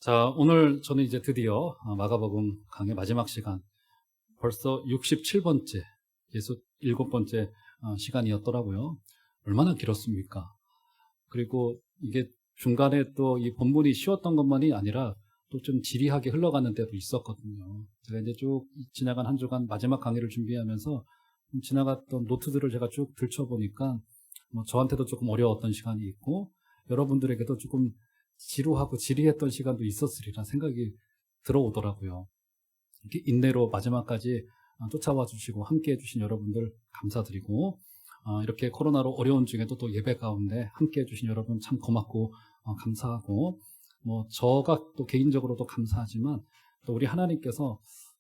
자, 오늘 저는 이제 드디어 마가복음 강의 마지막 시간, 벌써 67번째, 67번째 시간이었더라고요. 얼마나 길었습니까? 그리고 이게 중간에 또 이 본문이 쉬웠던 것만이 아니라 또 좀 지리하게 흘러가는 때도 있었거든요. 제가 이제 쭉 지나간 한 주간 마지막 강의를 준비하면서 지나갔던 노트들을 제가 쭉 들춰보니까 저한테도 조금 어려웠던 시간이 있고 여러분들에게도 조금 지루하고 지리했던 시간도 있었으리라 생각이 들어오더라고요. 이렇게 인내로 마지막까지 쫓아와 주시고 함께 해주신 여러분들 감사드리고, 이렇게 코로나로 어려운 중에도 또 예배 가운데 함께 해주신 여러분 참 고맙고 감사하고, 저가 또 개인적으로도 감사하지만 또 우리 하나님께서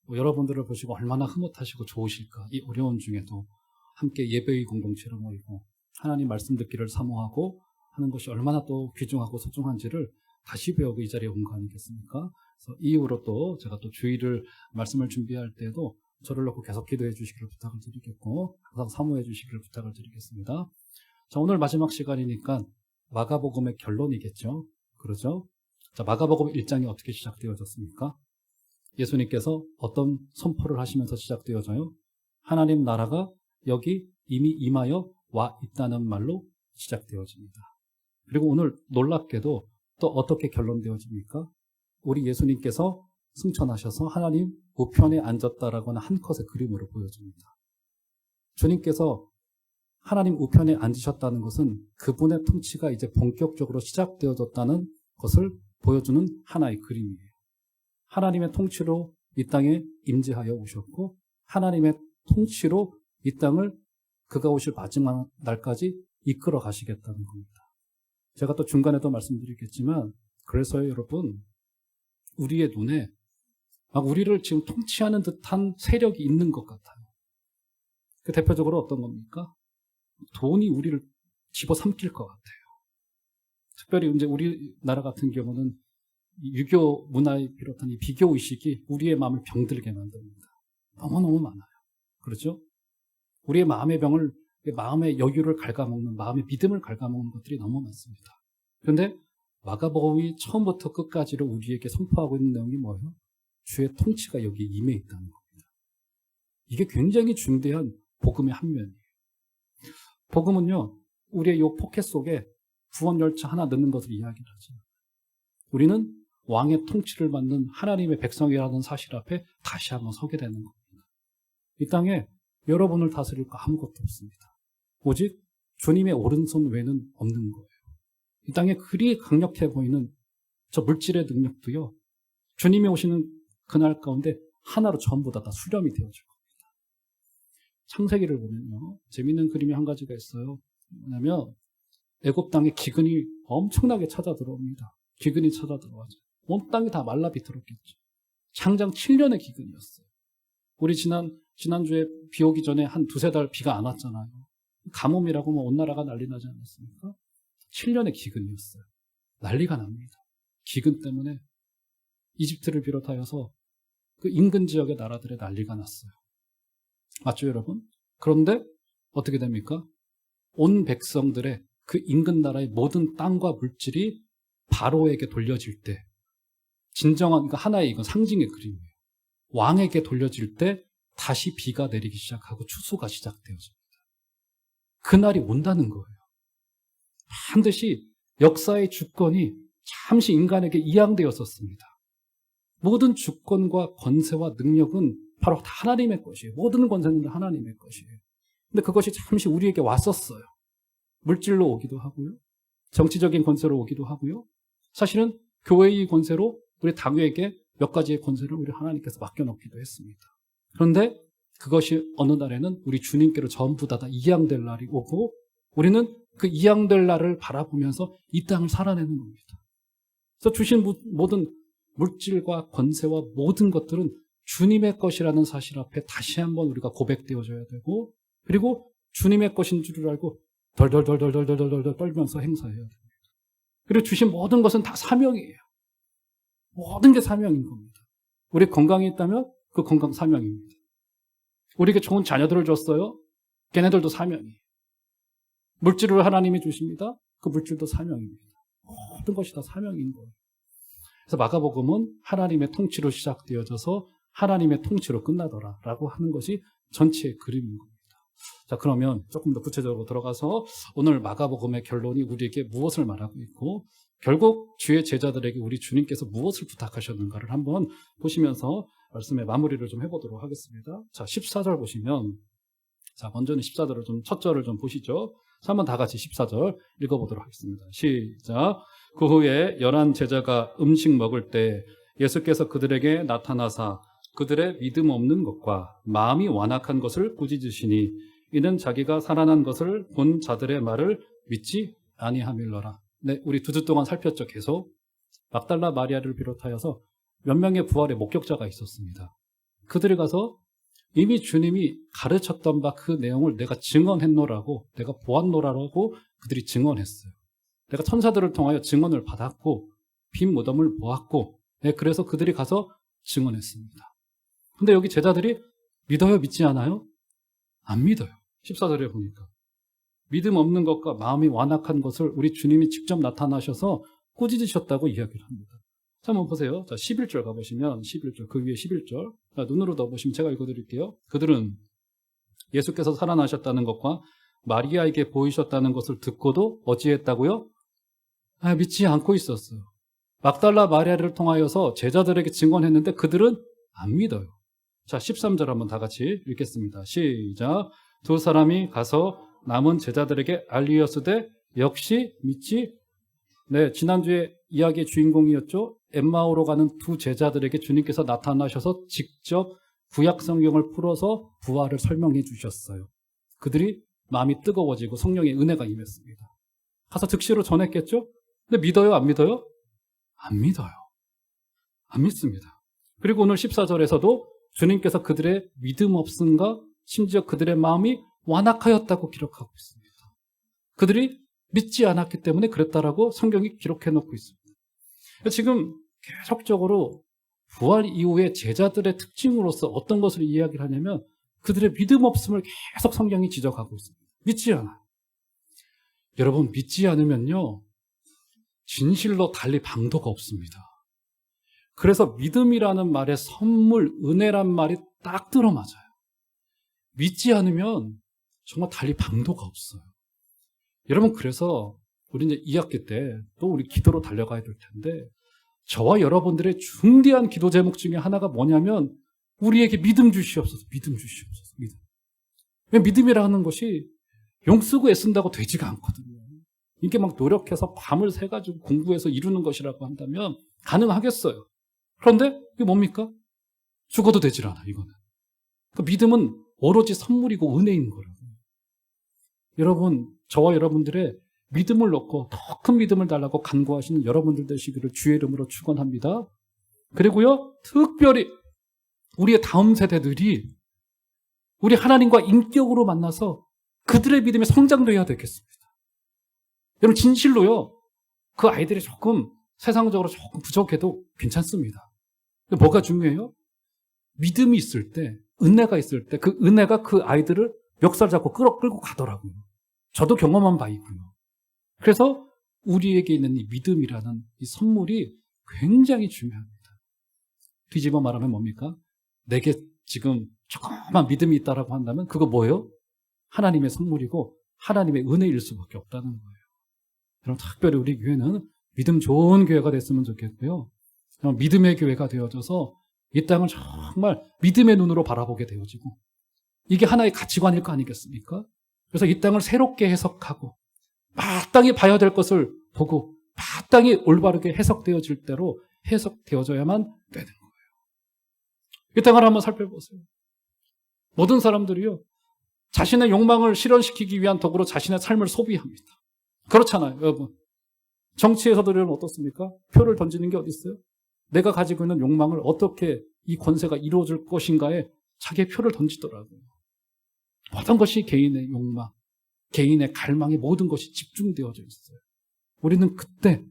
여러분들을 보시고 얼마나 흐뭇하시고 좋으실까. 이 어려운 중에도 함께 예배의 공동체로 모이고 하나님 말씀 듣기를 사모하고 하는 것이 얼마나 또 귀중하고 소중한지를 다시 배우고 이 자리에 온 거 아니겠습니까? 그래서 이 이후로 또 제가 또 주일을 말씀을 준비할 때도 저를 놓고 계속 기도해 주시기를 부탁을 드리겠고 항상 사모해 주시기를 부탁을 드리겠습니다. 자, 오늘 마지막 시간이니까 마가복음의 결론이겠죠. 그러죠? 자, 마가복음 1장이 어떻게 시작되어졌습니까? 예수님께서 어떤 선포를 하시면서 시작되어져요? 하나님 나라가 여기 이미 임하여 와 있다는 말로 시작되어집니다. 그리고 오늘 놀랍게도 또 어떻게 결론되어집니까? 우리 예수님께서 승천하셔서 하나님 우편에 앉았다라고 하는 한 컷의 그림으로 보여줍니다. 주님께서 하나님 우편에 앉으셨다는 것은 그분의 통치가 이제 본격적으로 시작되어졌다는 것을 보여주는 하나의 그림이에요. 하나님의 통치로 이 땅에 임재하여 오셨고 하나님의 통치로 이 땅을 그가 오실 마지막 날까지 이끌어 가시겠다는 겁니다. 제가 또 중간에도 말씀드리겠지만 그래서요 여러분, 우리의 눈에 막 우리를 지금 통치하는 듯한 세력이 있는 것 같아요. 그 대표적으로 어떤 겁니까? 돈이 우리를 집어삼킬 것 같아요. 특별히 이제 우리나라 같은 경우는 유교 문화에 비롯한 이 비교 의식이 우리의 마음을 병들게 만듭니다. 너무너무 많아요. 그렇죠? 우리의 마음의 병을, 마음의 여유를 갉아먹는, 마음의 믿음을 갉아먹는 것들이 너무 많습니다. 그런데 마가복음이 처음부터 끝까지로 우리에게 선포하고 있는 내용이 뭐예요? 주의 통치가 여기에 임해 있다는 겁니다. 이게 굉장히 중대한 복음의 한 면이에요. 복음은요, 우리의 이 포켓 속에 구원열차 하나 넣는 것을 이야기를 하죠. 우리는 왕의 통치를 받는 하나님의 백성이라는 사실 앞에 다시 한번 서게 되는 겁니다. 이 땅에 여러분을 다스릴 거 아무것도 없습니다. 오직 주님의 오른손 외에는 없는 거예요. 이 땅에 그리 강력해 보이는 저 물질의 능력도요, 주님이 오시는 그날 가운데 하나로 전부 다 수렴이 되어질 겁니다. 창세기를 보면요, 재밌는 그림이 한 가지가 있어요. 뭐냐면 애굽 땅에 기근이 엄청나게 찾아 들어옵니다. 기근이 찾아 들어와죠. 온 땅이 다 말라 비틀었겠죠. 장장 7년의 기근이었어요. 우리 지난주에 비 오기 전에 한 두세 달 비가 안 왔잖아요. 가뭄이라고 온 나라가 난리 나지 않았습니까? 7년의 기근이었어요. 난리가 납니다. 기근 때문에 이집트를 비롯하여서 그 인근 지역의 나라들의 난리가 났어요. 맞죠, 여러분? 그런데 어떻게 됩니까? 온 백성들의 그 인근 나라의 모든 땅과 물질이 바로에게 돌려질 때, 진정한, 그러니까 하나의 이건 상징의 그림이에요. 왕에게 돌려질 때 다시 비가 내리기 시작하고 추수가 시작되어집니다. 그날이 온다는 거예요. 반드시 역사의 주권이 잠시 인간에게 이양되었었습니다. 모든 주권과 권세와 능력은 바로 다 하나님의 것이에요. 모든 권세는 하나님의 것이에요. 근데 그것이 잠시 우리에게 왔었어요. 물질로 오기도 하고요. 정치적인 권세로 오기도 하고요. 사실은 교회의 권세로 우리 당회에게 몇 가지의 권세를 우리 하나님께서 맡겨놓기도 했습니다. 그런데 그것이 어느 날에는 우리 주님께로 전부 다 이양될 날이 오고 우리는 그 이양될 날을 바라보면서 이 땅을 살아내는 겁니다. 그래서 주신 모든 물질과 권세와 모든 것들은 주님의 것이라는 사실 앞에 다시 한번 우리가 고백되어져야 되고, 그리고 주님의 것인 줄을 알고 덜덜덜덜덜덜덜 떨면서 행사해야 됩니다. 그리고 주신 모든 것은 다 사명이에요. 모든 게 사명인 겁니다. 우리 건강이 있다면 그 건강 사명입니다. 우리에게 좋은 자녀들을 줬어요. 걔네들도 사명이에요. 물질을 하나님이 주십니다. 그 물질도 사명입니다. 모든 것이 다 사명인 거예요. 그래서 마가복음은 하나님의 통치로 시작되어져서 하나님의 통치로 끝나더라라고 하는 것이 전체의 그림인 겁니다. 자, 그러면 조금 더 구체적으로 들어가서 오늘 마가복음의 결론이 우리에게 무엇을 말하고 있고 결국 주의 제자들에게 우리 주님께서 무엇을 부탁하셨는가를 한번 보시면서 말씀의 마무리를 좀 해보도록 하겠습니다. 자, 14절 보시면, 자, 먼저는 14절을 좀, 첫 절을 좀 보시죠. 자, 한번 다 같이 14절 읽어보도록 하겠습니다. 시작. 그 후에 11 제자가 음식 먹을 때 예수께서 그들에게 나타나사 그들의 믿음 없는 것과 마음이 완악한 것을 꾸짖으시니 이는 자기가 살아난 것을 본 자들의 말을 믿지 아니함일러라. 네, 우리 2주 동안 살폈죠. 계속 막달라 마리아를 비롯하여서 몇 명의 부활의 목격자가 있었습니다. 그들이 가서 이미 주님이 가르쳤던 바 그 내용을 내가 증언했노라고, 내가 보았노라고 그들이 증언했어요. 내가 천사들을 통하여 증언을 받았고 빈 무덤을 보았고, 네, 그래서 그들이 가서 증언했습니다. 근데 여기 제자들이 믿어요, 믿지 않아요? 안 믿어요. 14절에 보니까 믿음 없는 것과 마음이 완악한 것을 우리 주님이 직접 나타나셔서 꾸짖으셨다고 이야기를 합니다. 자, 한번 보세요. 자, 11절 가보시면 11절, 그 위에 11절. 자, 눈으로 넣어보시면 제가 읽어드릴게요. 그들은 예수께서 살아나셨다는 것과 마리아에게 보이셨다는 것을 듣고도 어찌했다고요? 믿지 않고 있었어요. 막달라 마리아를 통하여서 제자들에게 증언했는데 그들은 안 믿어요. 자, 13절 한번 다 같이 읽겠습니다. 시작. 두 사람이 가서 남은 제자들에게 알리었으되 역시 믿지. 네, 지난주에 이야기의 주인공이었죠. 엠마오로 가는 두 제자들에게 주님께서 나타나셔서 직접 구약 성경을 풀어서 부활을 설명해 주셨어요. 그들이 마음이 뜨거워지고 성령의 은혜가 임했습니다. 가서 즉시로 전했겠죠. 근데 믿어요, 안 믿어요? 안 믿어요. 안 믿습니다. 그리고 오늘 14절에서도 주님께서 그들의 믿음 없음과 심지어 그들의 마음이 완악하였다고 기록하고 있습니다. 그들이 믿지 않았기 때문에 그랬다라고 성경이 기록해 놓고 있습니다. 지금 계속적으로 부활 이후에 제자들의 특징으로서 어떤 것을 이야기를 하냐면 그들의 믿음 없음을 계속 성경이 지적하고 있습니다. 믿지 않아요. 여러분, 믿지 않으면요, 진실로 달리 방도가 없습니다. 그래서 믿음이라는 말에 선물, 은혜란 말이 딱 들어맞아요. 믿지 않으면 정말 달리 방도가 없어요. 여러분, 그래서 우리 이제 2학기 때 또 우리 기도로 달려가야 될 텐데 저와 여러분들의 중대한 기도 제목 중에 하나가 뭐냐면 우리에게 믿음 주시옵소서, 믿음 주시옵소서, 믿음. 왜 믿음이라는 것이 용 쓰고 애쓴다고 되지가 않거든요. 이게 막 노력해서 밤을 새가지고 공부해서 이루는 것이라고 한다면 가능하겠어요. 그런데 이게 뭡니까? 죽어도 되질 않아, 이거는. 그 믿음은 오로지 선물이고 은혜인 거라고요. 여러분, 저와 여러분들의 믿음을 놓고 더 큰 믿음을 달라고 간구하시는 여러분들 되시기를 주의 이름으로 축원합니다. 그리고요, 특별히 우리의 다음 세대들이 우리 하나님과 인격으로 만나서 그들의 믿음이 성장돼야 되겠습니다. 여러분, 진실로요, 그 아이들이 조금 세상적으로 조금 부족해도 괜찮습니다. 뭐가 중요해요? 믿음이 있을 때, 은혜가 있을 때 그 은혜가 그 아이들을 멱살 잡고 끌고 가더라고요. 저도 경험한 바이고요. 그래서 우리에게 있는 이 믿음이라는 이 선물이 굉장히 중요합니다. 뒤집어 말하면 뭡니까? 내게 지금 조금만 믿음이 있다라고 한다면 그거 뭐예요? 하나님의 선물이고 하나님의 은혜일 수밖에 없다는 거예요. 여러분, 특별히 우리 교회는 믿음 좋은 교회가 됐으면 좋겠고요. 믿음의 교회가 되어져서 이 땅을 정말 믿음의 눈으로 바라보게 되어지고 이게 하나의 가치관일 거 아니겠습니까? 그래서 이 땅을 새롭게 해석하고 마땅히 봐야 될 것을 보고 마땅히 올바르게 해석되어질 대로 해석되어져야만 되는 거예요. 이 땅을 한번 살펴보세요. 모든 사람들이요, 자신의 욕망을 실현시키기 위한 도구로 자신의 삶을 소비합니다. 그렇잖아요, 여러분. 정치에서도 여러분 어떻습니까? 표를 던지는 게 어디 있어요? 내가 가지고 있는 욕망을 어떻게 이 권세가 이루어질 것인가에 자기의 표를 던지더라고요. 모든 것이 개인의 욕망, 개인의 갈망에 모든 것이 집중되어져 있어요. 우리는 그때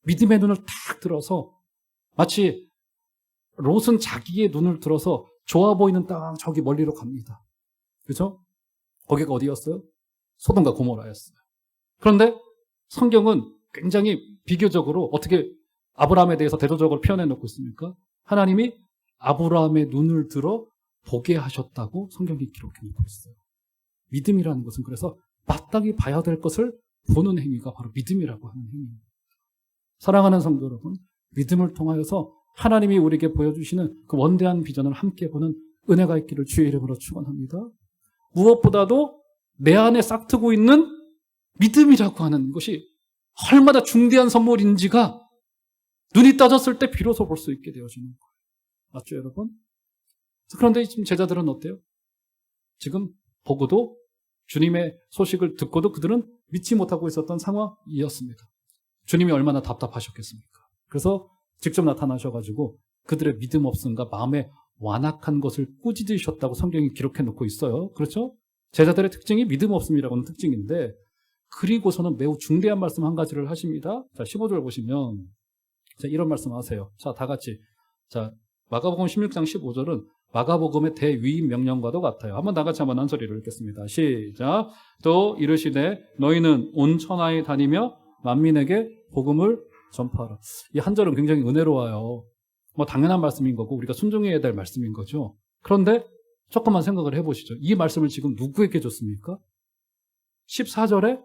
믿음의 눈을 탁 들어서 마치 롯은 자기의 눈을 들어서 좋아 보이는 땅 저기 멀리로 갑니다. 그렇죠? 거기가 어디였어요? 소돔과 고모라였어요. 그런데 성경은 굉장히 비교적으로 어떻게 아브라함에 대해서 대조적으로 표현해 놓고 있습니까? 하나님이 아브라함의 눈을 들어 보게 하셨다고 성경이 기록해 놓고 있어요. 믿음이라는 것은 그래서 마땅히 봐야 될 것을 보는 행위가 바로 믿음이라고 하는 행위입니다. 사랑하는 성도 여러분, 믿음을 통하여서 하나님이 우리에게 보여주시는 그 원대한 비전을 함께 보는 은혜가 있기를 주의 이름으로 축원합니다. 무엇보다도 내 안에 싹트고 있는 믿음이라고 하는 것이 얼마나 중대한 선물인지가 눈이 떠졌을 때 비로소 볼 수 있게 되어지는 거예요. 맞죠, 여러분? 그런데 지금 제자들은 어때요? 지금 보고도 주님의 소식을 듣고도 그들은 믿지 못하고 있었던 상황이었습니다. 주님이 얼마나 답답하셨겠습니까? 그래서 직접 나타나셔가지고 그들의 믿음 없음과 마음에 완악한 것을 꾸짖으셨다고 성경이 기록해 놓고 있어요. 그렇죠? 제자들의 특징이 믿음 없음이라고 하는 특징인데, 그리고서는 매우 중대한 말씀 한 가지를 하십니다. 자, 15절 보시면 자, 이런 말씀 하세요. 자, 다 같이. 자, 마가복음 16장 15절은 마가복음의 대위임 명령과도 같아요. 한번 다 같이 한번 한 소리를 읽겠습니다. 시작. 또 이르시되 너희는 온 천하에 다니며 만민에게 복음을 전파하라. 이 한 절은 굉장히 은혜로워요. 뭐 당연한 말씀인 거고 우리가 순종해야 될 말씀인 거죠. 그런데 조금만 생각을 해보시죠. 이 말씀을 지금 누구에게 줬습니까? 14절에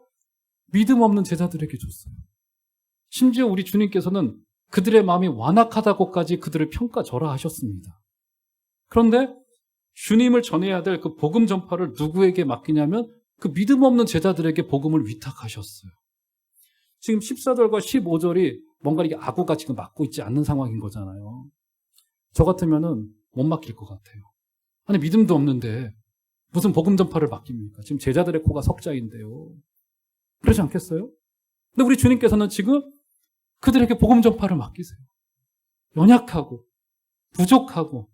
믿음 없는 제자들에게 줬어요. 심지어 우리 주님께서는 그들의 마음이 완악하다고까지 그들을 평가절하하셨습니다. 그런데 주님을 전해야 될 그 복음 전파를 누구에게 맡기냐면 그 믿음 없는 제자들에게 복음을 위탁하셨어요. 지금 14절과 15절이 뭔가 이게 아구가 지금 맡고 있지 않는 상황인 거잖아요. 저 같으면은 못 맡길 것 같아요. 아니, 믿음도 없는데 무슨 복음 전파를 맡깁니까? 지금 제자들의 코가 석자인데요. 그러지 않겠어요? 근데 우리 주님께서는 지금 그들에게 복음 전파를 맡기세요. 연약하고 부족하고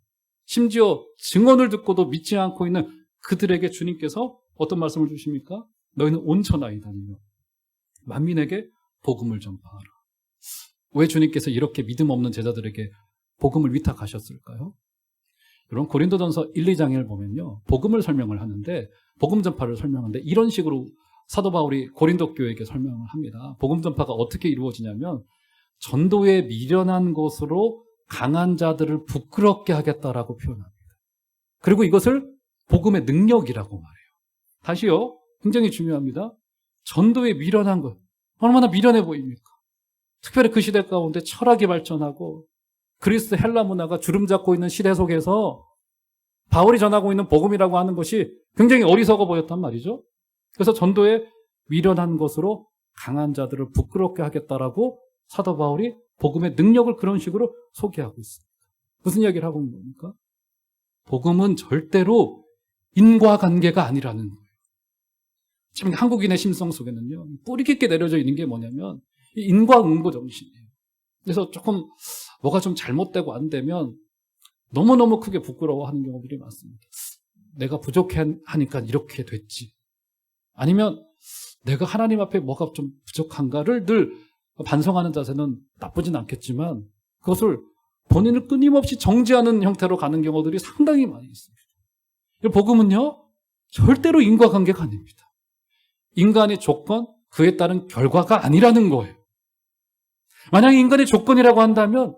심지어 증언을 듣고도 믿지 않고 있는 그들에게 주님께서 어떤 말씀을 주십니까? 너희는 온 천하에 다니며 만민에게 복음을 전파하라. 왜 주님께서 이렇게 믿음 없는 제자들에게 복음을 위탁하셨을까요? 여러분, 고린도전서 1, 2장을 보면요, 복음을 설명을 하는데, 복음 전파를 설명하는데 이런 식으로 사도 바울이 고린도 교회에게 설명을 합니다. 복음 전파가 어떻게 이루어지냐면 전도에 미련한 것으로 강한 자들을 부끄럽게 하겠다라고 표현합니다. 그리고 이것을 복음의 능력이라고 말해요. 다시요, 굉장히 중요합니다. 전도에 미련한 것, 얼마나 미련해 보입니까? 특별히 그 시대 가운데 철학이 발전하고 그리스 헬라 문화가 주름 잡고 있는 시대 속에서 바울이 전하고 있는 복음이라고 하는 것이 굉장히 어리석어 보였단 말이죠. 그래서 전도에 미련한 것으로 강한 자들을 부끄럽게 하겠다라고 사도 바울이 복음의 능력을 그런 식으로 소개하고 있습니다. 무슨 이야기를 하고 있는 겁니까? 복음은 절대로 인과관계가 아니라는 거예요. 지금 한국인의 심성 속에는요, 뿌리 깊게 내려져 있는 게 뭐냐면 인과응보 정신이에요. 그래서 조금 뭐가 좀 잘못되고 안 되면 너무너무 크게 부끄러워하는 경우들이 많습니다. 내가 부족하니까 이렇게 됐지. 아니면 내가 하나님 앞에 뭐가 좀 부족한가를 늘 반성하는 자세는 나쁘진 않겠지만 그것을 본인을 끊임없이 정지하는 형태로 가는 경우들이 상당히 많이 있습니다. 복음은요, 절대로 인과관계가 아닙니다. 인간의 조건, 그에 따른 결과가 아니라는 거예요. 만약에 인간의 조건이라고 한다면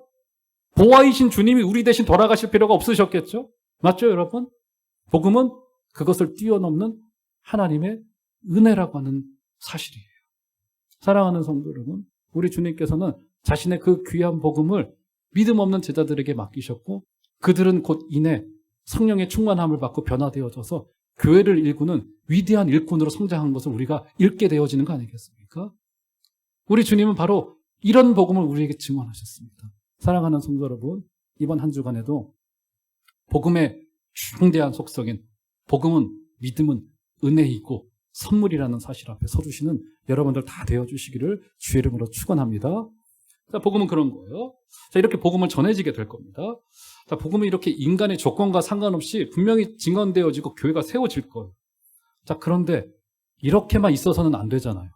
보아이신 주님이 우리 대신 돌아가실 필요가 없으셨겠죠? 맞죠, 여러분? 복음은 그것을 뛰어넘는 하나님의 은혜라고 하는 사실이에요. 사랑하는 성도 여러분, 우리 주님께서는 자신의 그 귀한 복음을 믿음 없는 제자들에게 맡기셨고 그들은 곧 이내 성령의 충만함을 받고 변화되어져서 교회를 일구는 위대한 일꾼으로 성장한 것을 우리가 읽게 되어지는 거 아니겠습니까? 우리 주님은 바로 이런 복음을 우리에게 증언하셨습니다. 사랑하는 성도 여러분, 이번 한 주간에도 복음의 중대한 속성인 복음은 믿음은 은혜이고 선물이라는 사실 앞에 서주시는 여러분들 다 되어주시기를 주의 이름으로 축원합니다. 자, 복음은 그런 거예요. 자, 이렇게 복음을 전해지게 될 겁니다. 자, 복음은 이렇게 인간의 조건과 상관없이 분명히 증언되어지고 교회가 세워질 거예요. 자, 그런데 이렇게만 있어서는 안 되잖아요.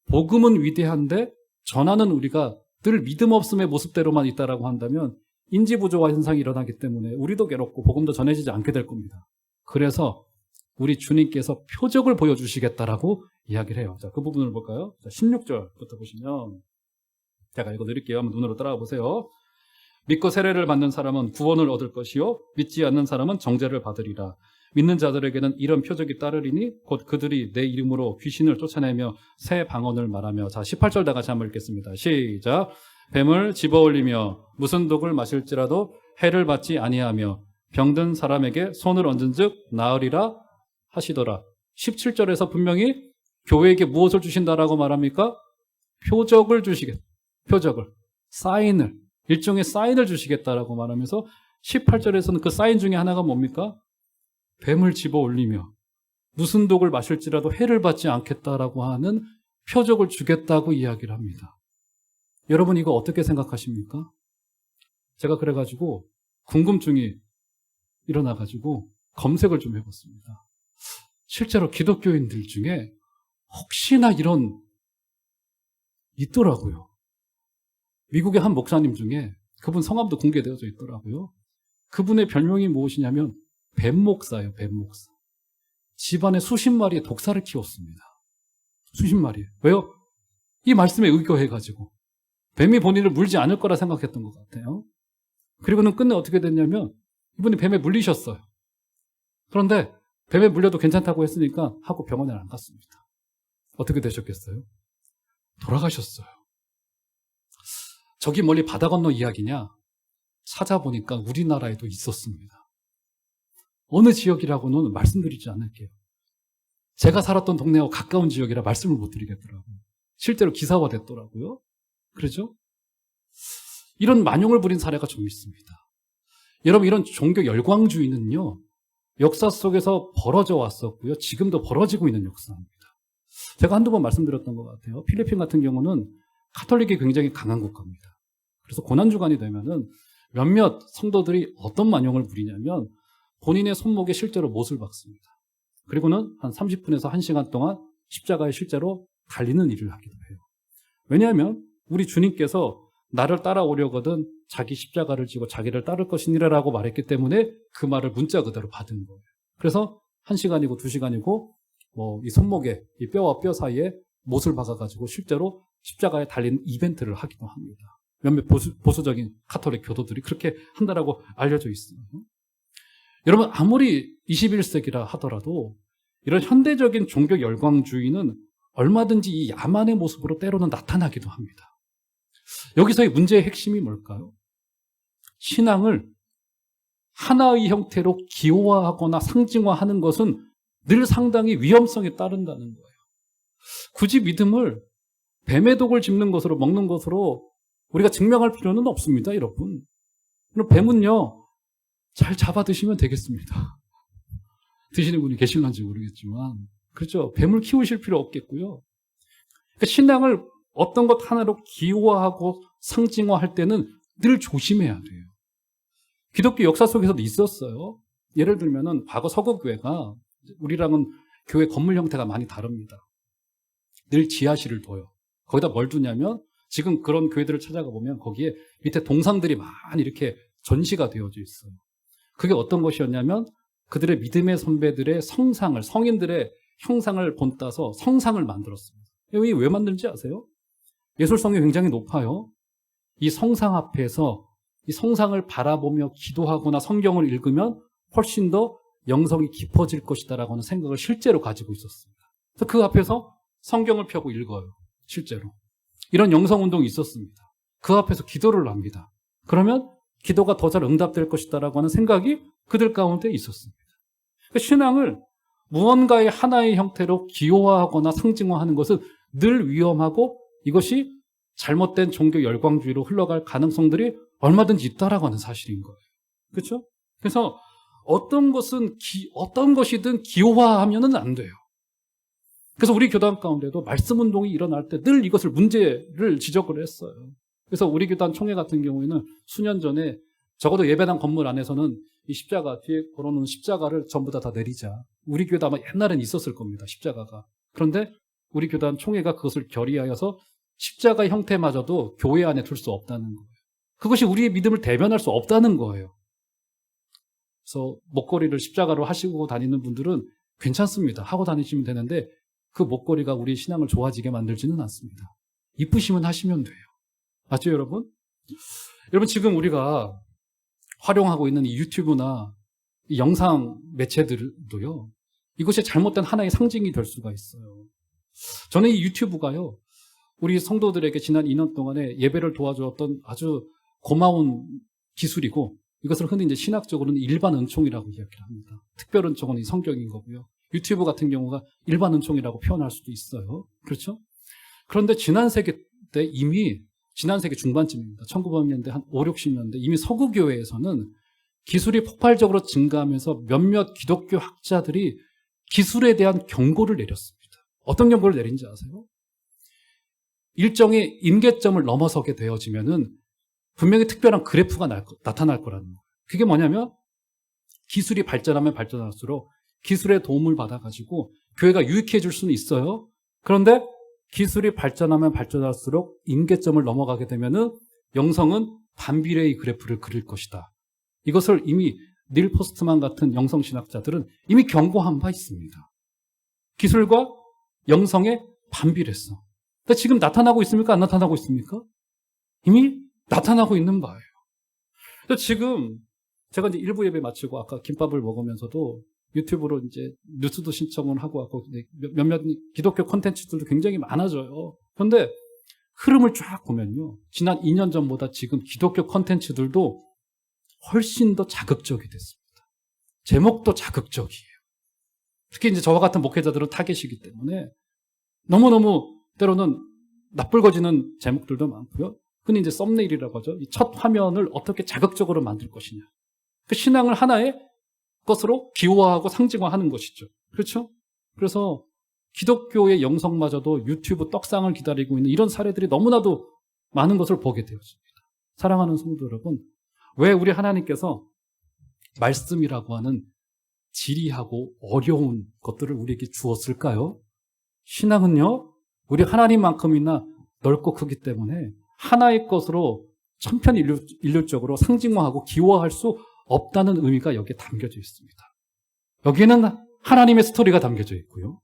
복음은 위대한데 전하는 우리가 늘 믿음 없음의 모습대로만 있다라고 한다면 인지 부조화 현상이 일어나기 때문에 우리도 괴롭고 복음도 전해지지 않게 될 겁니다. 그래서 우리 주님께서 표적을 보여주시겠다라고 이야기를 해요. 자, 그 부분을 볼까요? 자, 16절부터 보시면 제가 읽어드릴게요. 한번 눈으로 따라와 보세요. 믿고 세례를 받는 사람은 구원을 얻을 것이요 믿지 않는 사람은 정죄를 받으리라. 믿는 자들에게는 이런 표적이 따르리니 곧 그들이 내 이름으로 귀신을 쫓아내며 새 방언을 말하며. 자, 18절 다 같이 한번 읽겠습니다. 시작. 뱀을 집어올리며 무슨 독을 마실지라도 해를 받지 아니하며 병든 사람에게 손을 얹은즉 나으리라 하시더라. 17절에서 분명히 교회에게 무엇을 주신다라고 말합니까? 표적을 주시겠다. 표적을. 사인을. 일종의 사인을 주시겠다라고 말하면서 18절에서는 그 사인 중에 하나가 뭡니까? 뱀을 집어 올리며 무슨 독을 마실지라도 해를 받지 않겠다라고 하는 표적을 주겠다고 이야기를 합니다. 여러분 이거 어떻게 생각하십니까? 제가 그래가지고 궁금증이 일어나가지고 검색을 좀 해봤습니다. 실제로 기독교인들 중에 혹시나 이런 있더라고요. 미국의 한 목사님 중에 그분 성함도 공개되어져 있더라고요. 그분의 별명이 무엇이냐면 뱀 목사예요. 뱀 목사. 집안에 수십 마리의 독사를 키웠습니다. 수십 마리. 왜요? 이 말씀에 의거해가지고 뱀이 본인을 물지 않을 거라 생각했던 것 같아요. 그리고는 끝내 어떻게 됐냐면 이분이 뱀에 물리셨어요. 그런데 뱀에 물려도 괜찮다고 했으니까 하고 병원에 안 갔습니다. 어떻게 되셨겠어요? 돌아가셨어요. 저기 멀리 바다 건너 이야기냐? 찾아보니까 우리나라에도 있었습니다. 어느 지역이라고는 말씀드리지 않을게요. 제가 살았던 동네하고 가까운 지역이라 말씀을 못 드리겠더라고요. 실제로 기사화됐더라고요. 그렇죠? 이런 만용을 부린 사례가 좀 있습니다. 여러분 이런 종교 열광주의는요. 역사 속에서 벌어져 왔었고요. 지금도 벌어지고 있는 역사입니다. 제가 한두 번 말씀드렸던 것 같아요. 필리핀 같은 경우는 카톨릭이 굉장히 강한 국가입니다. 그래서 고난주간이 되면은 몇몇 성도들이 어떤 만용을 부리냐면 본인의 손목에 실제로 못을 박습니다. 그리고는 한 30분에서 1시간 동안 십자가에 실제로 달리는 일을 하기도 해요. 왜냐하면 우리 주님께서 나를 따라오려거든 자기 십자가를 지고 자기를 따를 것이니라라고 말했기 때문에 그 말을 문자 그대로 받은 거예요. 그래서 1시간이고 2시간이고 이 손목에 이 뼈와 뼈 사이에 못을 박아가지고 실제로 십자가에 달리는 이벤트를 하기도 합니다. 몇몇 보수적인 카톨릭 교도들이 그렇게 한다라고 알려져 있어요. 여러분 아무리 21세기라 하더라도 이런 현대적인 종교 열광주의는 얼마든지 이 야만의 모습으로 때로는 나타나기도 합니다. 여기서의 문제의 핵심이 뭘까요? 신앙을 하나의 형태로 기호화하거나 상징화하는 것은 늘 상당히 위험성이 따른다는 거예요. 굳이 믿음을 뱀의 독을 짚는 것으로 먹는 것으로 우리가 증명할 필요는 없습니다, 여러분. 그럼 뱀은요, 잘 잡아 드시면 되겠습니다. 드시는 분이 계실런지 모르겠지만, 그렇죠. 뱀을 키우실 필요 없겠고요. 그러니까 신앙을 어떤 것 하나로 기호화하고 상징화할 때는 늘 조심해야 돼요. 기독교 역사 속에서도 있었어요. 예를 들면은 과거 서구교회가 우리랑은 교회 건물 형태가 많이 다릅니다. 늘 지하실을 둬요. 거기다 뭘 두냐면 지금 그런 교회들을 찾아가 보면 거기에 밑에 동상들이 많이 이렇게 전시가 되어져 있어요. 그게 어떤 것이었냐면 그들의 믿음의 선배들의 성상을, 성인들의 형상을 본따서 성상을 만들었습니다. 이게 왜 만든지 아세요? 예술성이 굉장히 높아요. 이 성상 앞에서 이 성상을 바라보며 기도하거나 성경을 읽으면 훨씬 더 영성이 깊어질 것이다라고 하는 생각을 실제로 가지고 있었습니다. 그래서 그 앞에서 성경을 펴고 읽어요. 실제로. 이런 영성운동이 있었습니다. 그 앞에서 기도를 합니다. 그러면 기도가 더 잘 응답될 것이다라고 하는 생각이 그들 가운데 있었습니다. 그러니까 신앙을 무언가의 하나의 형태로 기호화하거나 상징화하는 것은 늘 위험하고 이것이 잘못된 종교 열광주의로 흘러갈 가능성들이 얼마든지 있다라고 하는 사실인 거예요. 그렇죠? 그래서 어떤 것이든 기호화하면은 안 돼요. 그래서 우리 교단 가운데도 말씀 운동이 일어날 때 늘 이것을 문제를 지적을 했어요. 그래서 우리 교단 총회 같은 경우에는 수년 전에 적어도 예배당 건물 안에서는 이 십자가 뒤에 걸어놓은 십자가를 전부 다 내리자. 우리 교회도 아마 옛날엔 있었을 겁니다. 십자가가. 그런데 우리 교단 총회가 그것을 결의하여서 십자가 형태마저도 교회 안에 둘 수 없다는 거예요. 그것이 우리의 믿음을 대변할 수 없다는 거예요. 그래서 목걸이를 십자가로 하시고 다니는 분들은 괜찮습니다. 하고 다니시면 되는데 그 목걸이가 우리 신앙을 좋아지게 만들지는 않습니다. 이쁘시면 하시면 돼요. 맞죠, 여러분? 여러분, 지금 우리가 활용하고 있는 이 유튜브나 이 영상 매체들도요, 이것이 잘못된 하나의 상징이 될 수가 있어요. 저는 이 유튜브가요, 우리 성도들에게 지난 2년 동안에 예배를 도와주었던 아주 고마운 기술이고, 이것을 흔히 이제 신학적으로는 일반 은총이라고 이야기를 합니다. 특별 은총은 이 성경인 거고요. 유튜브 같은 경우가 일반 은총이라고 표현할 수도 있어요. 그렇죠? 그런데 지난 세기 때 이미, 지난 세기 중반쯤입니다. 1900년대 한 5, 60년대 이미 서구 교회에서는 기술이 폭발적으로 증가하면서 몇몇 기독교 학자들이 기술에 대한 경고를 내렸습니다. 어떤 경고를 내린지 아세요? 일정의 임계점을 넘어서게 되어지면은 분명히 특별한 그래프가 나타날 거라는 거예요. 그게 뭐냐면 기술이 발전하면 발전할수록 기술의 도움을 받아가지고 교회가 유익해질 수는 있어요. 그런데 기술이 발전하면 발전할수록 임계점을 넘어가게 되면은 영성은 반비례의 그래프를 그릴 것이다. 이것을 이미 닐 포스트만 같은 영성신학자들은 이미 경고한 바 있습니다. 기술과 영성의 반비례성. 근데 지금 나타나고 있습니까? 안 나타나고 있습니까? 이미 나타나고 있는 바예요. 그래서 지금 제가 이제 일부 예배 마치고 아까 김밥을 먹으면서도 유튜브로 이제 뉴스도 신청을 하고 몇몇 기독교 콘텐츠들도 굉장히 많아져요. 그런데 흐름을 쫙 보면요, 지난 2년 전보다 지금 기독교 콘텐츠들도 훨씬 더 자극적이 됐습니다. 제목도 자극적이에요. 특히 이제 저와 같은 목회자들은 타겟이기 때문에 너무너무 때로는 낯불거지는 제목들도 많고요. 흔히 이제 썸네일이라고 하죠. 이 첫 화면을 어떻게 자극적으로 만들 것이냐. 그 신앙을 하나의 것으로 기호화하고 상징화하는 것이죠. 그렇죠? 그래서 기독교의 영성마저도 유튜브 떡상을 기다리고 있는 이런 사례들이 너무나도 많은 것을 보게 되었습니다. 사랑하는 성도 여러분, 왜 우리 하나님께서 말씀이라고 하는 지리하고 어려운 것들을 우리에게 주었을까요? 신앙은요, 우리 하나님만큼이나 넓고 크기 때문에 하나의 것으로 천편일률적으로 상징화하고 기호화할 수 없다는 의미가 여기에 담겨져 있습니다. 여기에는 하나님의 스토리가 담겨져 있고요.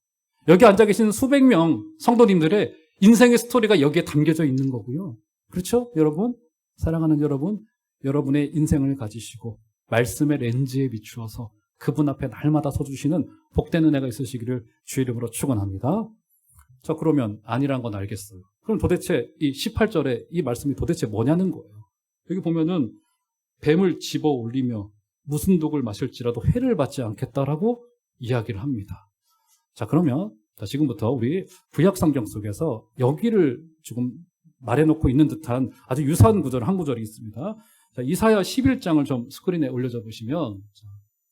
여기 앉아 계시는 수백 명 성도님들의 인생의 스토리가 여기에 담겨져 있는 거고요. 그렇죠? 여러분, 사랑하는 여러분, 여러분의 인생을 가지시고 말씀의 렌즈에 비추어서 그분 앞에 날마다 서주시는 복된 은혜가 있으시기를 주의 이름으로 축원합니다. 자, 그러면 아니란 건 알겠어요. 그럼 도대체 이 18절에 이 말씀이 도대체 뭐냐는 거예요. 여기 보면은 뱀을 집어 올리며 무슨 독을 마실지라도 해를 받지 않겠다라고 이야기를 합니다. 자, 그러면 지금부터 우리 구약성경 속에서 여기를 조금 말해놓고 있는 듯한 아주 유사한 구절, 한 구절이 있습니다. 자, 이사야 11장을 좀 스크린에 올려줘 보시면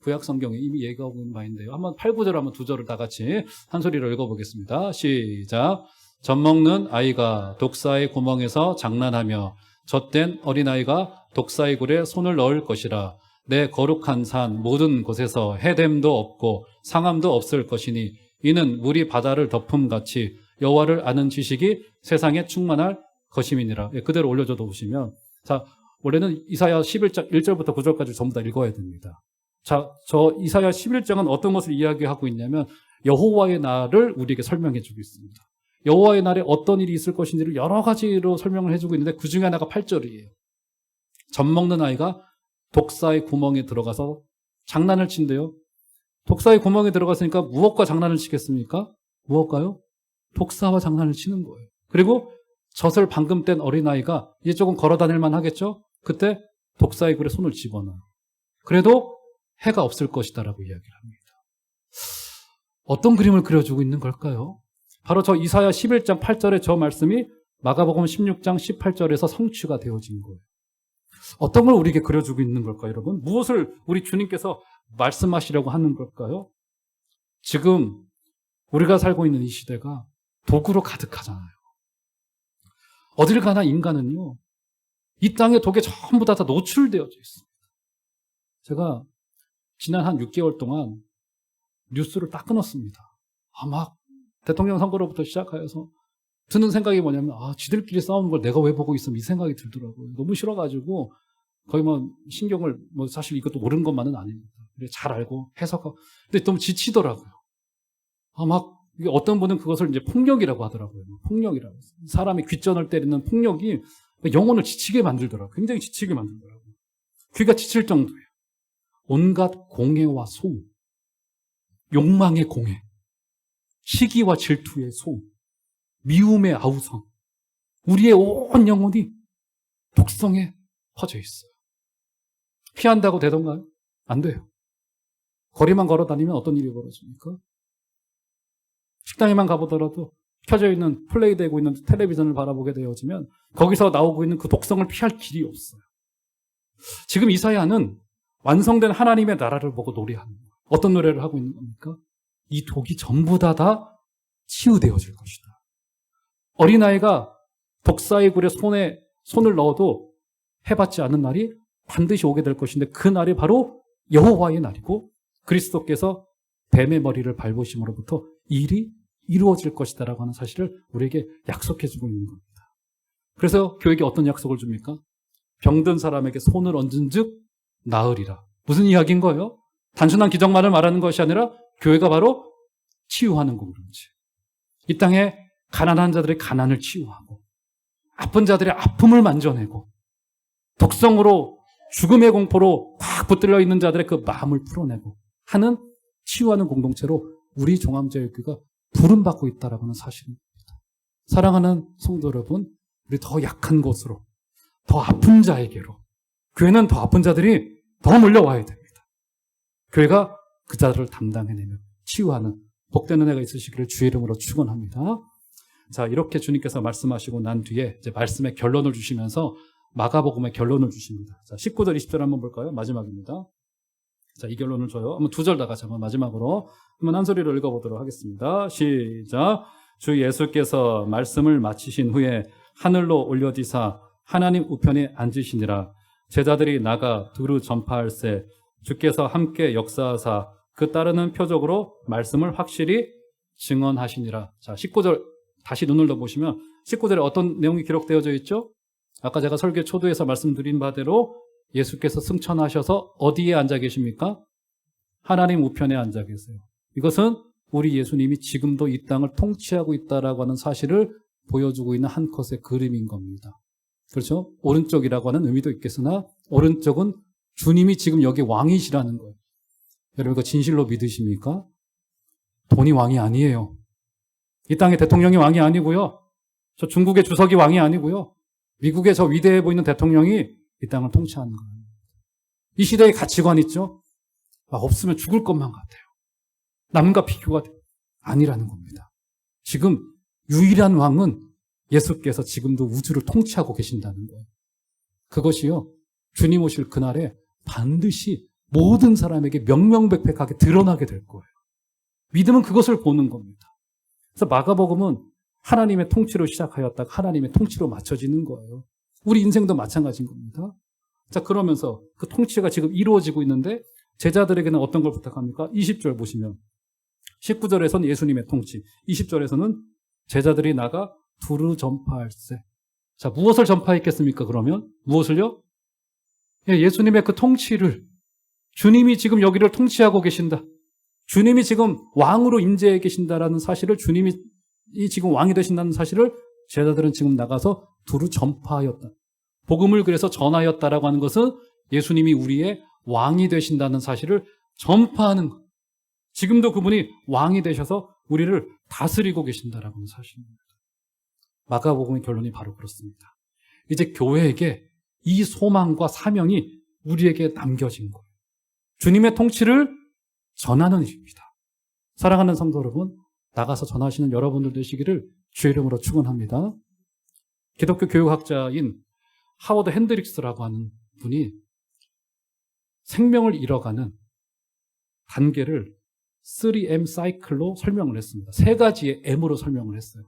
구약성경에 이미 얘기하고 있는 바인데요. 한번 8, 9절 한번 두 절을 다 같이 한 소리로 읽어보겠습니다. 시작. 젖 먹는 아이가 독사의 구멍에서 장난하며 젖된 어린아이가 독사의 굴에 손을 넣을 것이라. 내 거룩한 산 모든 곳에서 해됨도 없고 상함도 없을 것이니 이는 물이 바다를 덮음같이 여호와를 아는 지식이 세상에 충만할 것임이니라. 그대로 올려줘도 보시면, 자, 원래는 이사야 11장 1절부터 9절까지 전부 다 읽어야 됩니다. 자, 저 이사야 11장은 어떤 것을 이야기하고 있냐면 여호와의 날을 우리에게 설명해 주고 있습니다. 여호와의 날에 어떤 일이 있을 것인지를 여러 가지로 설명을 해주고 있는데 그 중에 하나가 8절이에요. 젖 먹는 아이가 독사의 구멍에 들어가서 장난을 친대요. 독사의 구멍에 들어갔으니까 무엇과 장난을 치겠습니까? 무엇과요? 독사와 장난을 치는 거예요. 그리고 젖을 방금 뗀 어린아이가 이제 조금 걸어 다닐만 하겠죠? 그때 독사의 굴에 손을 집어넣어요. 그래도 해가 없을 것이다라고 이야기를 합니다. 어떤 그림을 그려주고 있는 걸까요? 바로 저 이사야 11장 8절의 저 말씀이 마가복음 16장 18절에서 성취가 되어진 거예요. 어떤 걸 우리에게 그려주고 있는 걸까요, 여러분? 무엇을 우리 주님께서 말씀하시려고 하는 걸까요? 지금 우리가 살고 있는 이 시대가 독으로 가득하잖아요. 어딜 가나 인간은요, 이 땅의 독에 전부 다 노출되어져 있습니다. 제가 지난 한 6개월 동안 뉴스를 딱 끊었습니다. 막 대통령 선거로부터 시작하여서 드는 생각이 뭐냐면, 지들끼리 싸우는 걸 내가 왜 보고 있으면 이 생각이 들더라고요. 너무 싫어가지고 거의 신경을 사실 이것도 모르는 것만은 아닙니다. 잘 알고 해석하고. 근데 너무 지치더라고요. 이게 어떤 분은 그것을 이제 폭력이라고 하더라고요. 폭력이라고. 사람이 귓전을 때리는 폭력이 영혼을 지치게 만들더라고요. 굉장히 지치게 만들더라고요. 귀가 지칠 정도예요. 온갖 공해와 소음, 욕망의 공해, 시기와 질투의 소음, 미움의 아우성, 우리의 온 영혼이 독성에 퍼져 있어요. 피한다고 되던가요? 안 돼요. 거리만 걸어 다니면 어떤 일이 벌어집니까? 식당에만 가보더라도 켜져 있는, 플레이되고 있는 텔레비전을 바라보게 되어지면 거기서 나오고 있는 그 독성을 피할 길이 없어요. 지금 이사야는 완성된 하나님의 나라를 보고 노래하는 거예요. 어떤 노래를 하고 있는 겁니까? 이 독이 전부 다 치유되어질 것이다. 어린아이가 독사의 굴에 손을 넣어도 해받지 않는 날이 반드시 오게 될 것인데 그 날이 바로 여호와의 날이고 그리스도께서 뱀의 머리를 밟으심으로부터 이 일이 이루어질 것이다라고 하는 사실을 우리에게 약속해 주고 있는 겁니다. 그래서 교회에 어떤 약속을 줍니까? 병든 사람에게 손을 얹은 즉 나으리라. 무슨 이야기인 거예요? 단순한 기적만을 말하는 것이 아니라 교회가 바로 치유하는 공동체. 이 땅에 가난한 자들의 가난을 치유하고 아픈 자들의 아픔을 만져내고 독성으로 죽음의 공포로 꽉 붙들려 있는 자들의 그 마음을 풀어내고 하는 치유하는 공동체로 우리 종합제일교회가 부름받고 있다라고 하는 사실입니다. 사랑하는 성도 여러분, 우리 더 약한 곳으로, 더 아픈 자에게로, 교회는 더 아픈 자들이 더 몰려와야 됩니다. 교회가 그 자들을 담당해내며 치유하는 복된 은혜가 있으시기를 주의 이름으로 축원합니다. 자, 이렇게 주님께서 말씀하시고 난 뒤에 이제 말씀의 결론을 주시면서 마가복음의 결론을 주십니다. 자, 19절, 20절 한번 볼까요? 마지막입니다. 자, 이 결론을 줘요. 한번 두 절 다 같이 한번 마지막으로 한번 한 소리로 읽어보도록 하겠습니다. 시작. 주 예수께서 말씀을 마치신 후에 하늘로 올려디사 하나님 우편에 앉으시니라. 제자들이 나가 두루 전파할세 주께서 함께 역사하사 그 따르는 표적으로 말씀을 확실히 증언하시니라. 자, 19절 다시 눈을 더 보시면 19절에 어떤 내용이 기록되어져 있죠? 아까 제가 설교 초두에서 말씀드린 바대로 예수께서 승천하셔서 어디에 앉아 계십니까? 하나님 우편에 앉아 계세요. 이것은 우리 예수님이 지금도 이 땅을 통치하고 있다라고 하는 사실을 보여주고 있는 한 컷의 그림인 겁니다. 그렇죠? 오른쪽이라고 하는 의미도 있겠으나 오른쪽은 주님이 지금 여기 왕이시라는 거예요. 여러분 이거 진실로 믿으십니까? 돈이 왕이 아니에요. 이 땅의 대통령이 왕이 아니고요. 저 중국의 주석이 왕이 아니고요. 미국의 저 위대해 보이는 대통령이 이 땅을 통치하는 거예요. 이 시대의 가치관 있죠? 없으면 죽을 것만 같아요. 남과 비교가 아니라는 겁니다. 지금 유일한 왕은 예수께서 지금도 우주를 통치하고 계신다는 거예요. 그것이요, 주님 오실 그날에 반드시 모든 사람에게 명명백백하게 드러나게 될 거예요. 믿음은 그것을 보는 겁니다. 그래서 마가복음은 하나님의 통치로 시작하였다가 하나님의 통치로 맞춰지는 거예요. 우리 인생도 마찬가지인 겁니다. 자, 그러면서 그 통치가 지금 이루어지고 있는데 제자들에게는 어떤 걸 부탁합니까? 20절 보시면 19절에서는 예수님의 통치, 20절에서는 제자들이 나가 두루 전파할세. 자, 무엇을 전파했겠습니까? 그러면 무엇을요? 예수님의 그 통치를, 주님이 지금 여기를 통치하고 계신다, 주님이 지금 왕으로 임재해 계신다라는 사실을, 주님이 지금 왕이 되신다는 사실을 제자들은 지금 나가서 두루 전파하였다. 복음을 그래서 전하였다라고 하는 것은 예수님이 우리의 왕이 되신다는 사실을 전파하는 것. 지금도 그분이 왕이 되셔서 우리를 다스리고 계신다라고 하는 사실입니다. 마가복음의 결론이 바로 그렇습니다. 이제 교회에게 이 소망과 사명이 우리에게 남겨진 거예요. 주님의 통치를 전하는 일입니다. 사랑하는 성도 여러분, 나가서 전하시는 여러분들 되시기를 주의 이름으로 축원합니다. 기독교 교육학자인 하워드 핸드릭스라고 하는 분이 생명을 잃어가는 단계를 3M 사이클로 설명을 했습니다. 세 가지의 M으로 설명을 했어요.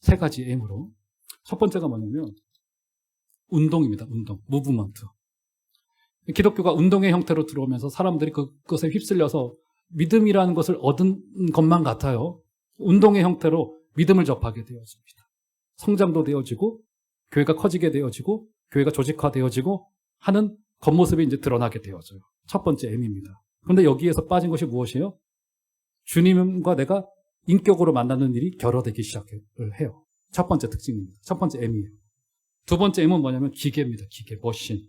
세 가지의 M으로. 첫 번째가 뭐냐면 운동입니다. 운동, 무브먼트. 기독교가 운동의 형태로 들어오면서 사람들이 그것에 휩쓸려서 믿음이라는 것을 얻은 것만 같아요. 운동의 형태로 믿음을 접하게 되어집니다. 성장도 되어지고 교회가 커지게 되어지고 교회가 조직화되어지고 하는 겉모습이 이제 드러나게 되어져요. 첫 번째 M입니다. 그런데 여기에서 빠진 것이 무엇이에요? 주님과 내가 인격으로 만나는 일이 결여되기 시작해요. 첫 번째 특징입니다. 첫 번째 M이에요. 두 번째 M은 뭐냐면 기계입니다. 기계, 머신.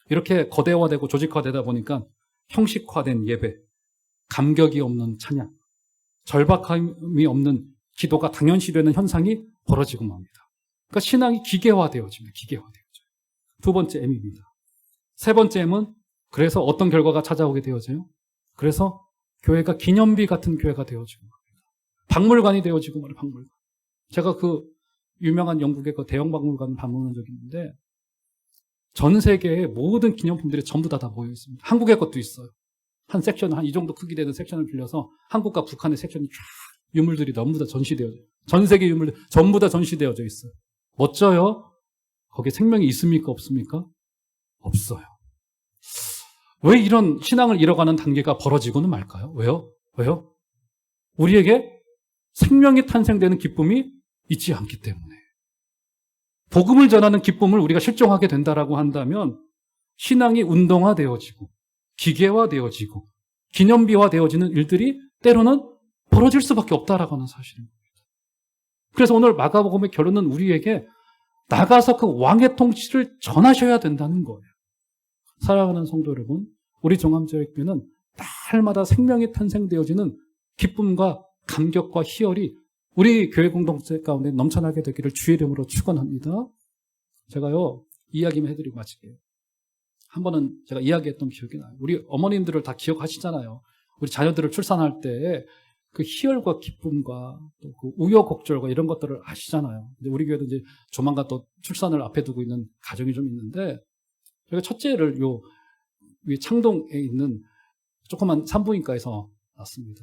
이렇게 거대화되고 조직화되다 보니까 형식화된 예배, 감격이 없는 찬양, 절박함이 없는 기도가 당연시되는 현상이 벌어지고 맙니다. 그러니까 신앙이 기계화되어집니다. 기계화되어져요. 두 번째 M입니다. 세 번째 M은 그래서 어떤 결과가 찾아오게 되어져요? 그래서 교회가 기념비 같은 교회가 되어지고 맙니다. 박물관이 되어지고 말이에요. 박물관. 제가 그 유명한 영국의 그 대형 박물관 방문한 적이 있는데 전 세계의 모든 기념품들이 전부 다 모여 있습니다. 한국의 것도 있어요. 한 섹션, 한 이 정도 크기 되는 섹션을 빌려서 한국과 북한의 섹션이 쫙 유물들이 전부 다 전시되어져 있어요. 전 세계 유물들 전부 다 전시되어져 있어요. 멋져요? 거기에 생명이 있습니까? 없습니까? 없어요. 왜 이런 신앙을 잃어가는 단계가 벌어지고는 말까요? 왜요? 왜요? 우리에게 생명이 탄생되는 기쁨이 있지 않기 때문에. 복음을 전하는 기쁨을 우리가 실종하게 된다라고 한다면 신앙이 운동화되어지고 기계화되어지고 기념비화되어지는 일들이 때로는 벌어질 수밖에 없다라고 하는 사실입니다. 그래서 오늘 마가복음의 결론은 우리에게 나가서 그 왕의 통치를 전하셔야 된다는 거예요. 사랑하는 성도 여러분, 우리 종암제일교회는 날마다 생명이 탄생되어지는 기쁨과 감격과 희열이 우리 교회 공동체 가운데 넘쳐나게 되기를 주의 이름으로 축원합니다. 제가요, 이야기만 해드리고 마칠게요. 한 번은 제가 이야기했던 기억이 나요. 우리 어머님들을 다 기억하시잖아요. 우리 자녀들을 출산할 때 그 희열과 기쁨과 또 그 우여곡절과 이런 것들을 아시잖아요. 이제 우리 교회도 이제 조만간 또 출산을 앞에 두고 있는 가정이 좀 있는데, 저희가 첫째를 요 위에 창동에 있는 조그만 산부인과에서 낳습니다.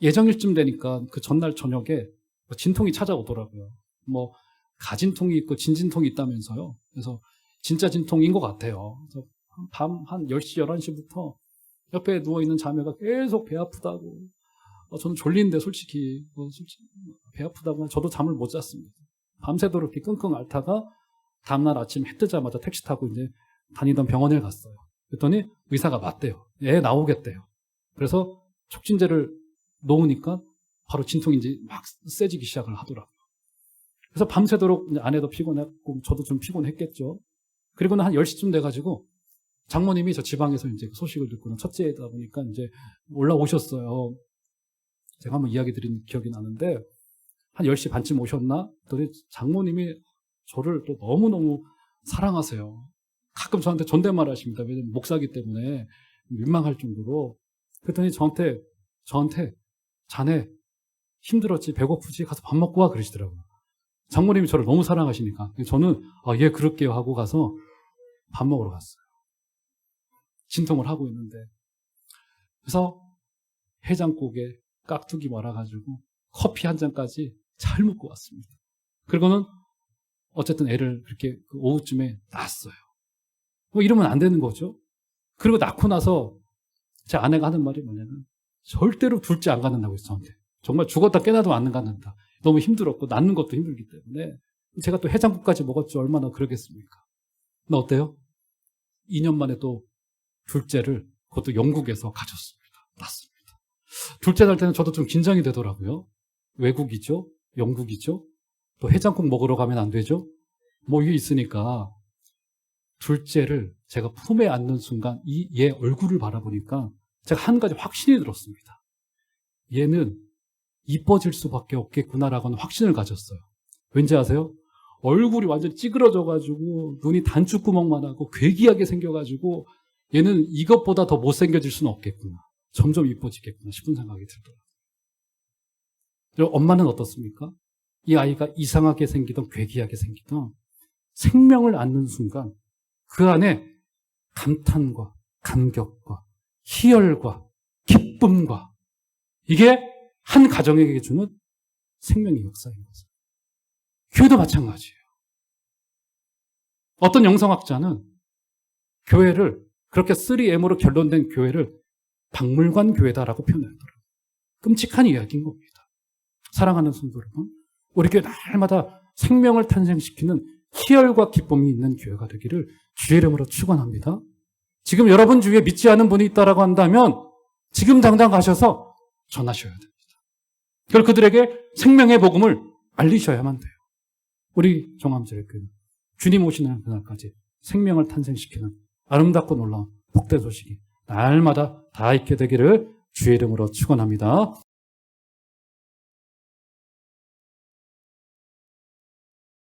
예정일쯤 되니까 그 전날 저녁에 진통이 찾아오더라고요. 뭐 가진통이 있고 진진통이 있다면서요. 그래서 진짜 진통인 것 같아요. 그래서 밤 한 10시, 11시부터 옆에 누워있는 자매가 계속 배 아프다고. 저는 졸린데 솔직히 배 아프다고 저도 잠을 못 잤습니다. 밤새도록 이렇게 끙끙 앓다가 다음날 아침 해 뜨자마자 택시 타고 이제 다니던 병원에 갔어요. 그랬더니 의사가 맞대요. 애 나오겠대요. 그래서 촉진제를 놓으니까 바로 진통이 이제 막 세지기 시작을 하더라고요. 그래서 밤새도록 이제 아내도 피곤했고 저도 좀 피곤했겠죠. 그리고는 한 10시쯤 돼가지고 장모님이 저 지방에서 이제 소식을 듣고는 첫째이다 보니까 이제 올라오셨어요. 제가 한번 이야기 드린 기억이 나는데 한 10시 반쯤 오셨나? 그랬더니 장모님이 저를 또 너무너무 사랑하세요. 가끔 저한테 존댓말 하십니다. 왜냐면 목사기 때문에 민망할 정도로. 그랬더니 저한테 자네 힘들었지, 배고프지, 가서 밥 먹고 와 그러시더라고요. 장모님이 저를 너무 사랑하시니까 저는 예 그럴게요 하고 가서 밥 먹으러 갔어요. 진통을 하고 있는데. 그래서 해장국에 깍두기 말아가지고 커피 한 잔까지 잘 먹고 왔습니다. 그리고는 어쨌든 애를 그렇게 그 오후쯤에 낳았어요. 뭐 이러면 안 되는 거죠. 그리고 낳고 나서 제 아내가 하는 말이 뭐냐면 절대로 둘째 안 갖는다고 했어요. 저한테. 정말 죽었다 깨나도 안 갖는다. 너무 힘들었고 낳는 것도 힘들기 때문에 제가 또 해장국까지 먹었죠. 얼마나 그러겠습니까? 근데 어때요? 2년 만에 또 둘째를 그것도 영국에서 가졌습니다. 낳습니다. 둘째 날 때는 저도 좀 긴장이 되더라고요. 외국이죠. 영국이죠. 또 해장국 먹으러 가면 안 되죠. 뭐 이게 있으니까 둘째를 제가 품에 안는 순간 이 얘 얼굴을 바라보니까 제가 한 가지 확신이 들었습니다. 얘는 이뻐질 수밖에 없겠구나라고는 확신을 가졌어요. 왠지 아세요? 얼굴이 완전히 찌그러져가지고 눈이 단추구멍만 하고 괴기하게 생겨가지고 얘는 이것보다 더 못생겨질 수는 없겠구나. 점점 이뻐지겠구나 싶은 생각이 들더라고요. 엄마는 어떻습니까? 이 아이가 이상하게 생기던 괴기하게 생기던 생명을 안는 순간 그 안에 감탄과 감격과 희열과 기쁨과 이게 한 가정에게 주는 생명의 역사인 거죠. 교회도 마찬가지예요. 어떤 영성학자는 교회를 그렇게 3M으로 결론된 교회를 박물관 교회다라고 표현하더라고요. 끔찍한 이야기인 겁니다. 사랑하는 성도 여러분, 우리 교회 날마다 생명을 탄생시키는 희열과 기쁨이 있는 교회가 되기를 주의 이름으로 축원합니다. 지금 여러분 주위에 믿지 않은 분이 있다라고 한다면 지금 당장 가셔서 전하셔야 됩니다. 그리고 그들에게 생명의 복음을 알리셔야만 돼요. 우리 종암제일교회는 주님 오시는 그날까지 생명을 탄생시키는 아름답고 놀라운 복된 소식이 날마다 다 있게 되기를 주의 이름으로 축원합니다.